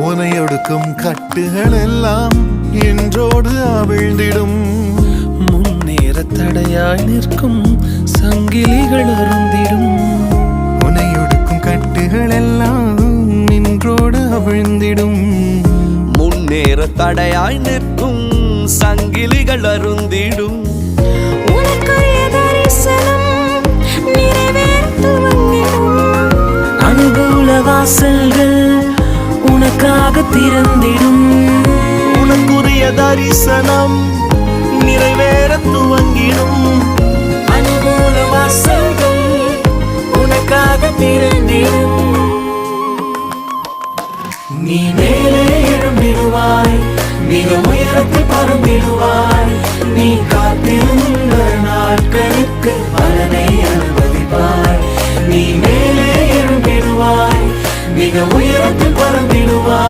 உனையொடுக்கும் கட்டுகள் எல்லாம் என்றோடு அவிழ்ந்திடும். முன்னேற தடையாய் நிற்கும் சங்கிலிகள் அருந்திடும். உனையொடுக்கும் கட்டுகள் எல்லாம் நின்றோடு அவிழ்ந்திடும். முன்னேற தடையாய் நிற்கும் சங்கிலிகள் அருந்திடும். அனுகூல வாசல்கள் உனக்காக திறந்திடும். உனக்குரிய தரிசனம் நிறைவேற துவங்கிடும். அனுகூல வாசல்கள் உனக்காக திறந்திடும். நீ மேலே எழும்பிடுவாய், மிக உயரத்தில் பறந்திடுவாய். நீ காத்திருந்த நாட்களுக்கு பலனை அனுபவிப்பாய். நீ மேலே எழும்பிடுவாய், மிக உயரத்தில் பறந்திடுவாய்.